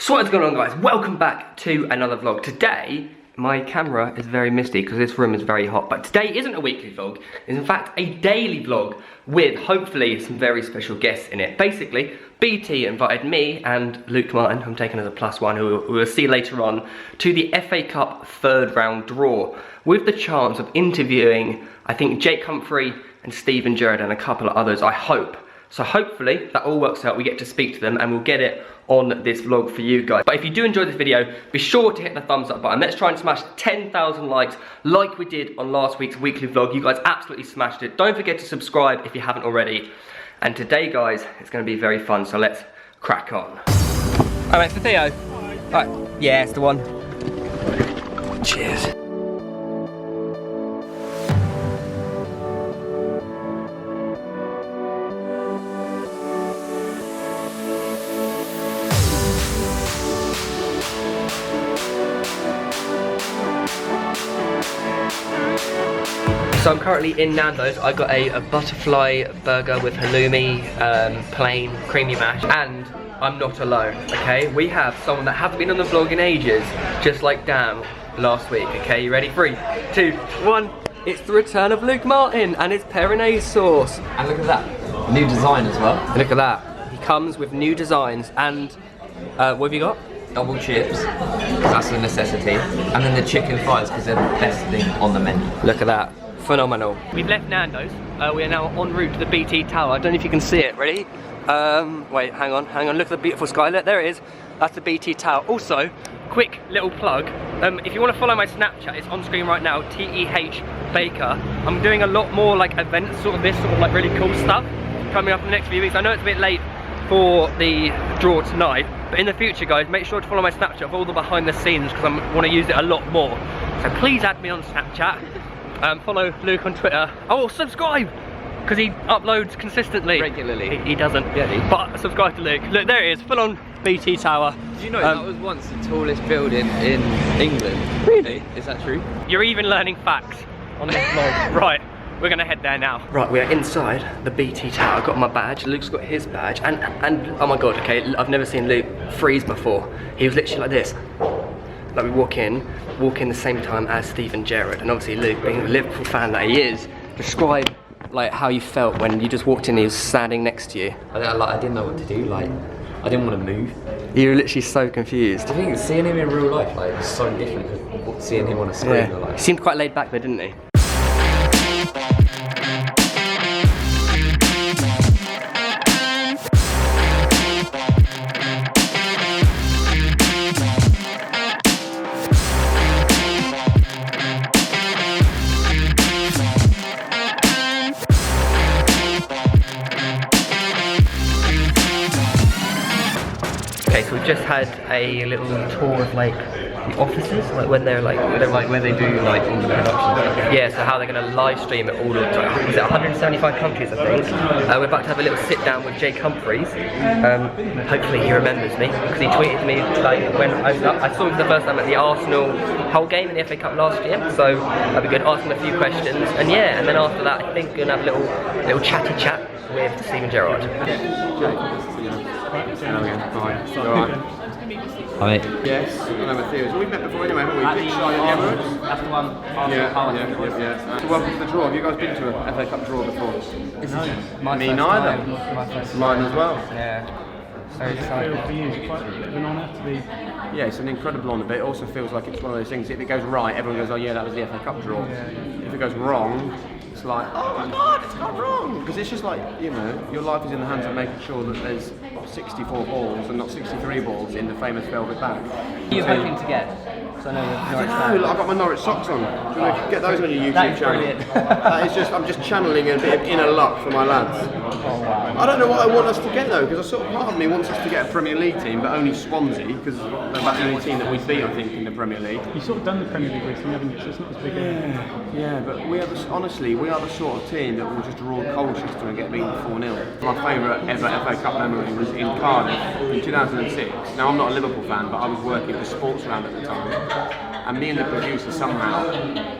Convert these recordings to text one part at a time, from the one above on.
So what is going on, guys? Welcome back to another vlog. Today, my camera is very misty because this room is very hot. But today isn't a weekly vlog. It's in fact a daily vlog with hopefully some very special guests in it. Basically, BT invited me and Luke Martin, I'm taking as a +1, who we'll see later on, to the FA Cup third round draw with the chance of interviewing, I think, Jake Humphrey and Steven Gerrard and a couple of others, I hope. So hopefully that all works out, we get to speak to them and we'll get it on this vlog for you guys. But if you do enjoy this video, be sure to hit the thumbs up button. Let's try and smash 10,000 likes like we did on last week's weekly vlog. You guys absolutely smashed it. Don't forget to subscribe if you haven't already. And today, guys, it's gonna be very fun, so let's crack on. All right, for Theo. All right, yeah, it's the one. Cheers. So I'm currently in Nando's. I got a butterfly burger with halloumi, plain, creamy mash, and I'm not alone, okay? We have someone that hasn't been on the vlog in ages, just like Dan last week, okay? You ready? 3, 2, 1. It's the return of Luke Martin and his Perinay sauce. And look at that, new design as well. Look at that. He comes with new designs and, what have you got? Double chips, that's a necessity. And then the chicken fries, because they're the best thing on the menu. Look at that. Phenomenal. We've left Nando's. We are now en route to the BT Tower. I don't know if you can see it. Ready? Wait, hang on. Look at the beautiful sky. Look, there it is. That's the BT Tower. Also, quick little plug. If you want to follow my Snapchat, it's on screen right now. TEH Baker. I'm doing a lot more like events, sort of this, sort of like really cool stuff coming up in the next few weeks. I know it's a bit late for the draw tonight, but in the future, guys, make sure to follow my Snapchat for all the behind the scenes because I want to use it a lot more. So please add me on Snapchat. Follow Luke on Twitter. Oh, subscribe! Because he uploads consistently. Regularly. He doesn't, really. But subscribe to Luke. Look, there it is, full on BT Tower. Did you know that was once the tallest building in England? Really? Is that true? You're even learning facts on this vlog. Right, we're gonna head there now. Right, we are inside the BT Tower. I've got my badge, Luke's got his badge, and oh my god, okay, I've never seen Luke freeze before. He was literally like this. Like we walk in the same time as Steven Gerrard, and obviously Luke, being the Liverpool fan that he is, describe like how you felt when you just walked in and he was standing next to you. I didn't know what to do, like, I didn't want to move. You were literally so confused. Do you think seeing him in real life, like, is so different to seeing him on a screen? Yeah. Like? He seemed quite laid back though, didn't he? Okay, so we've just had a little tour of like the offices, like when they're like where they do like all the production. Yeah, so how they're going to live stream it all of, was it 175 countries, I think. We're about to have a little sit down with Jake Humphreys. Hopefully he remembers me because he tweeted me like when I saw him for the first time at the Arsenal whole game in the FA Cup last year. So I'll be good, ask him a few questions, and yeah, and then after that I think we're gonna have a little chatty chat with Steven Gerrard. Hello again. Hi. Alright. Hi. Yes, I know Theo. So we've met before anyway, haven't we? Pitch side at the Emirates. That's the one. Yeah. So welcome to the draw. Have you guys been to a FA Cup draw before? My Me first neither. time. My first Mine as well. Yeah. So excited. For you, it's quite an honour to be. Yeah, it's an incredible honour, but it also feels like it's one of those things. If it goes right, everyone goes, "Oh yeah, that was the FA Cup draw." If it goes wrong, it's like, "Oh my God, it's gone wrong!" Because it's just like, you know, your life is in the hands of making sure that there's 64 balls and not 63 balls in the famous velvet bag. What are you hoping to get? So I know you're I don't know, I've got my Norwich socks on. Do you want to get those on your YouTube That is channel? brilliant. That is just, I'm just channeling a bit of inner luck for my lads. Oh, wow. I don't know what I want us to get though, because I sort of part of me wants us to get a Premier League team, but only Swansea, because they're about the only team that we beat, I think, in the Premier League. You've sort of done the Premier League recently, haven't you? So it's not as big. Yeah, but we are honestly, we are the sort of team that will just draw Colchester and get beaten 4-0. My favourite ever FA Cup memory was in Cardiff in 2006. Now I'm not a Liverpool fan, but I was working for Sportsland at the time. And me and the producer somehow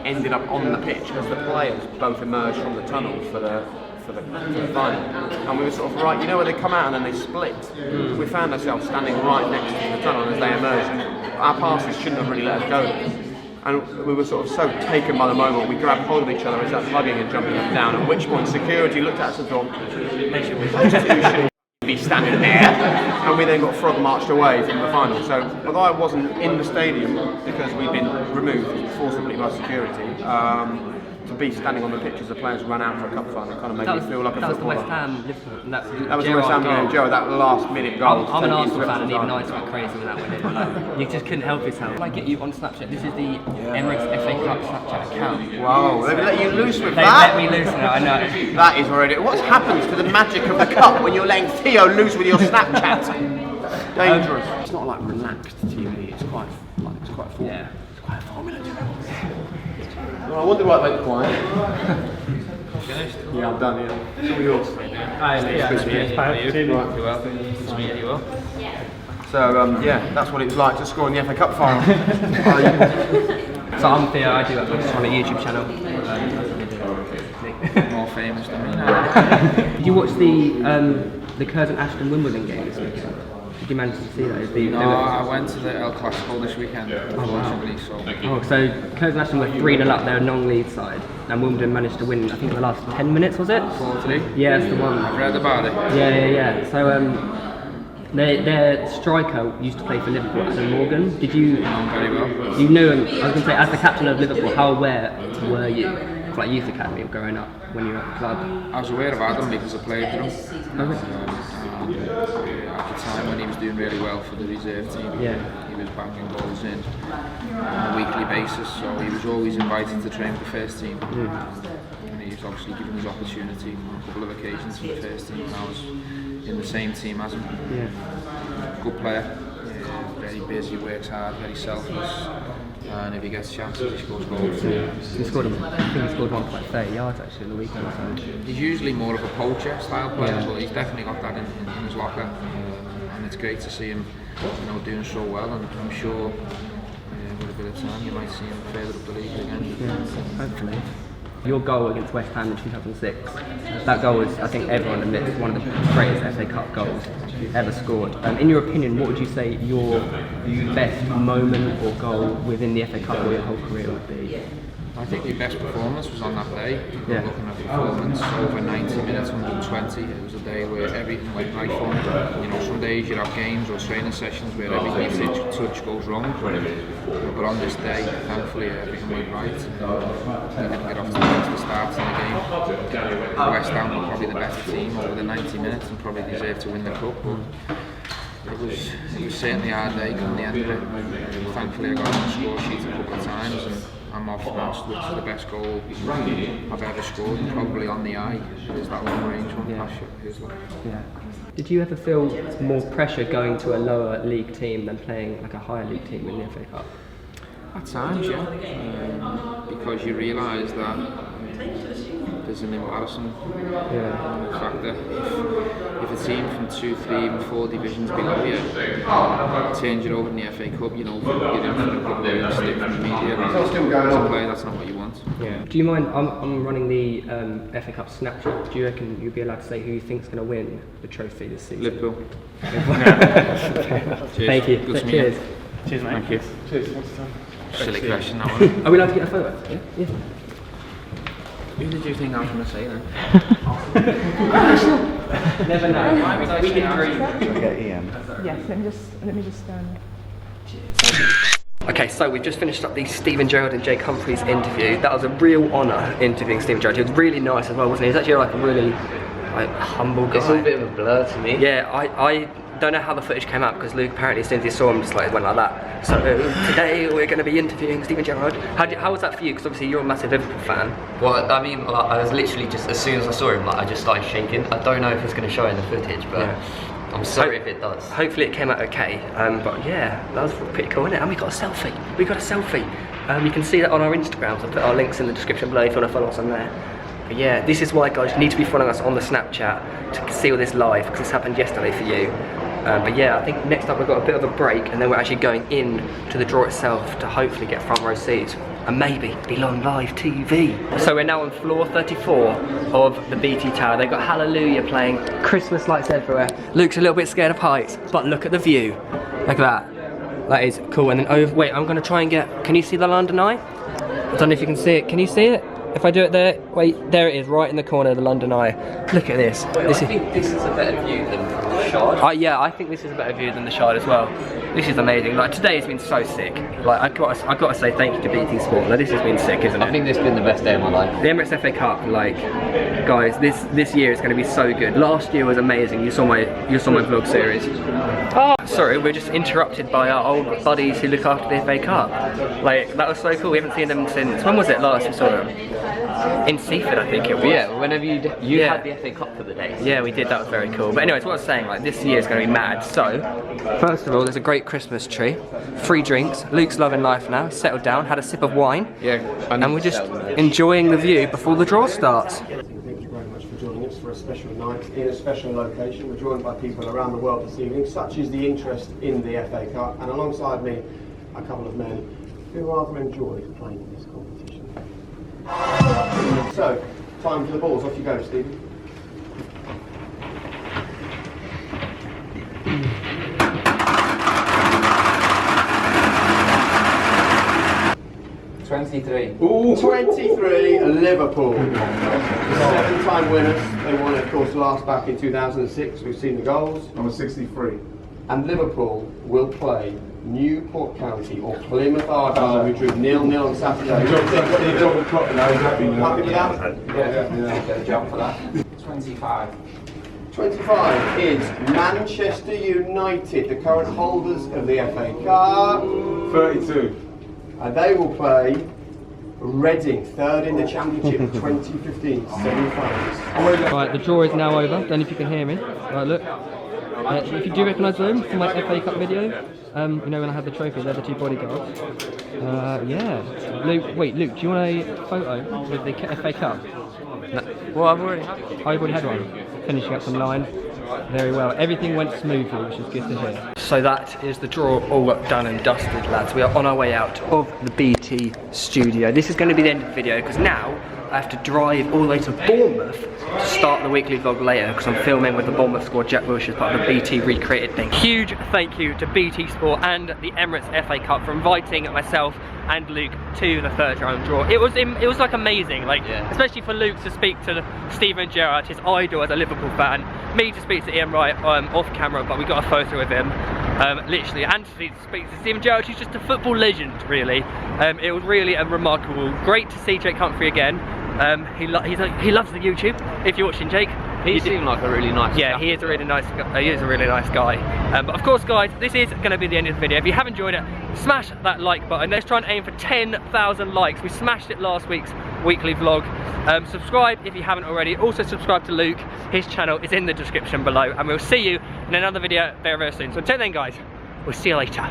ended up on the pitch as the players both emerged from the tunnel for the final. And we were sort of right, you know where they come out and then they split? We found ourselves standing right next to the tunnel, and there's emerged, and our passes shouldn't have really let us go. And we were sort of so taken by the moment, we grabbed hold of each other and started hugging and jumping up and down, at which point security looked at us and thought, those two shouldn't be standing there. And we then got frog marched away from the final. So although I wasn't in the stadium because we'd been removed forcibly by security, to be standing on the pitch as the players ran out for a cup final kind of made me feel like a footballer. That was the West Ham Liverpool. That was the West Ham game, Gerrard, that last minute goal. I'm an Arsenal fan, and even I went crazy with that one. Like, you just couldn't help yourself. If I get you on Snapchat, this is the Emirates FA Cup Snapchat account. Wow, they've let you loose with They that? let me loose now, I know. That is already. What happens to the magic of the cup when you're letting Theo loose with your Snapchat? Dangerous. It's not like relaxed TV. It's quite formal. Yeah. It's quite formulative. Well, I wonder why it went quiet. Finished? Yeah, I'm done. Yeah. It's all yours. You well? Good to meet you well. So yeah, that's what it was like to score in the FA Cup final. So I'm Theo, I do upload on a YouTube channel. More famous than me. Did you watch the Curzon Ashton Wimbledon game this weekend? Did you manage to see that? No, I went to the El Clasico this weekend, unfortunately, So Curzon Ashton were 3-0 up, they're a non-league side, and Wimbledon managed to win, I think, in the last 10 minutes, was it? 4-3. Yeah, that's the one. I've read about it. Yeah. So their striker used to play for Liverpool, Adam Morgan. Did you? Very well. You knew him. I was going to say, as the captain of Liverpool, how aware were you of like youth academy or growing up when you were at the club? I was aware of Adam because I played with him. At the time when he was doing really well for the reserve team, he was banging goals in on a weekly basis, so he was always invited to train with the first team. And he was obviously given his opportunity on a couple of occasions for the first team when I was in the same team as him. Good player, very busy, works hard, very selfless, and if he gets chances, he scores goals. He scored, I think he scored one for like 30 yards actually in the weekend. So. He's usually more of a poacher style player, but he's definitely got that in his locker, and it's great to see him, doing so well. And I'm sure with a bit of time, you might see him further up the league again. Yeah, hopefully. Your goal against West Ham in 2006, that goal was, I think everyone admits, one of the greatest FA Cup goals ever scored. In your opinion, what would you say your best moment or goal within the FA Cup or your whole career would be? I think the best performance was on that day. Yeah. Looking at the performance over 90 minutes, 120, it was a day where everything went right for me. Some days you have games or training sessions where everything you touch goes wrong. But on this day, thankfully, everything went right. We didn't get off to the start in the game. West Ham were probably the better team over the 90 minutes and probably deserved to win the cup. But it was certainly a hard day come the end of it. Thankfully, I got on the score sheet a couple of times, and I'm off matched, which is the best goal I've ever scored, and probably on the eye is that long range one past his line. Yeah. Did you ever feel more pressure going to a lower league team than playing like a higher league team in the FA Cup? At times, yeah. Because you realise that there's an embarrassing factor. If a team from 2, 3, even 4 divisions below you turns you over in the FA Cup, you're in for a couple of years, stick from the media. As a player, that's not what you want. Yeah. Do you mind? I'm running the FA Cup Snapchat. Do you reckon you'll be allowed to say who you think's going to win the trophy this season? Liverpool. Thank you. Good to meet Cheers. you. Cheers, mate. Thank you. Cheers. Silly question, that one. Are we allowed to get a photo? Yeah. Who did you think I was going to say then? Never know. Why would I say Yes, let me just Okay, so we've just finished up the Steven Gerrard and Jake Humphries interview. That was a real honour interviewing Steven Gerrard. He was really nice as well, wasn't he? He's actually like a really humble guy. It's all a bit of a blur to me. Yeah, I don't know how the footage came out because Luke apparently as soon as he saw him just like went like that. So today we're going to be interviewing Steven Gerrard. How was that for you? Because obviously you're a massive Liverpool fan. Well, I mean, I was literally just, as soon as I saw him, I just started shaking. I don't know if it's going to show in the footage, but I'm sorry if it does. Hopefully it came out okay. But yeah, that was pretty cool, isn't it? And we got a selfie. You can see that on our Instagrams. I'll put our links in the description below if you want to follow us on there. But yeah, this is why, guys, you need to be following us on the Snapchat to see all this live, because this happened yesterday for you. But yeah, I think next up we've got a bit of a break, and then we're actually going in to the draw itself to hopefully get front row seats and maybe be on live TV. So we're now on floor 34 of the BT Tower. They've got Hallelujah playing, Christmas lights everywhere. Luke's a little bit scared of heights, but look at the view. Look at that. That is cool. And then over, wait, I'm gonna try and get, can you see the London Eye? I don't know if you can see it. Can you see it? If I do it there, wait, there it is, right in the corner of the London Eye. Look at this. I think this is a better view than the Shard. Yeah, I think this is a better view than the Shard as well. This is amazing. Like today has been so sick. Like I got to say thank you to BT Sport. Like this has been sick, isn't it? I think this has been the best day of my life. The Emirates FA Cup, like, guys, this year is going to be so good. Last year was amazing. You saw my vlog series. Oh, sorry, we're just interrupted by our old buddies who look after the FA Cup. Like that was so cool. We haven't seen them since, when was it last we saw them? In Seaford, I think it was. Yeah, whenever you had the FA Cup for the day. Yeah, we did. That was very cool. But anyways, what I was saying, like this year is going to be mad. So, first of all, there's a great Christmas tree, free drinks. Luke's loving life now. Settled down, had a sip of wine. Yeah, and we're just enjoying the view before the draw starts. Thank you very much for joining us for a special night in a special location. We're joined by people around the world this evening. Such is the interest in the FA Cup, and alongside me, a couple of men who rather enjoy playing in this competition. So, time for the balls. Off you go, Stephen. Ooh, 23, Liverpool. 7-time winners. They won, of course, last back in 2006. We've seen the goals. Number 63. And Liverpool will play Newport County or Plymouth Argyle, who drew 0-0 on Saturday. Happy with that? Yeah. Jump for that. 25. 25 is Manchester United, the current holders of the FA Cup. 32. And they will play Reading, third in the Championship, 2015 semi-finals. Right, the draw is now over. Don't know if you can hear me. Right, look. If you do recognise them from my FA Cup video, you know when I had the trophy, they're the two bodyguards. Yeah. Luke, wait, Luke, do you want a photo with the FA Cup? No. Well, I've already had one. Oh, you've already had one? Finishing up some line. Very well. Everything went smoothly, which is good to hear. So that is the draw all done and dusted, lads. We are on our way out of the BT studio. This is going to be the end of the video because now I have to drive all the way to Bournemouth to start the weekly vlog later because I'm filming with the Bournemouth squad. Jack Wilshere, part of the BT recreated thing. Huge thank you to BT Sport and the Emirates FA Cup for inviting myself and Luke to the third round draw. It was like amazing, like especially for Luke to speak to Steven Gerrard, his idol as a Liverpool fan. Me to speak to Ian Wright off camera, but we got a photo with him, literally, and to speak to Steven Gerrard, who's just a football legend, really. It was really remarkable. Great to see Jake Humphrey again. He loves the YouTube. If you're watching, Jake, he seemed like a really nice guy. Yeah, he is a really nice guy. He is a really nice guy. But of course, guys, this is going to be the end of the video. If you have enjoyed it, smash that like button. Let's try and aim for 10,000 likes. We smashed it last week's weekly vlog. Subscribe if you haven't already. Also subscribe to Luke. His channel is in the description below. And we'll see you in another video very, very soon. So until then, guys, we'll see you later.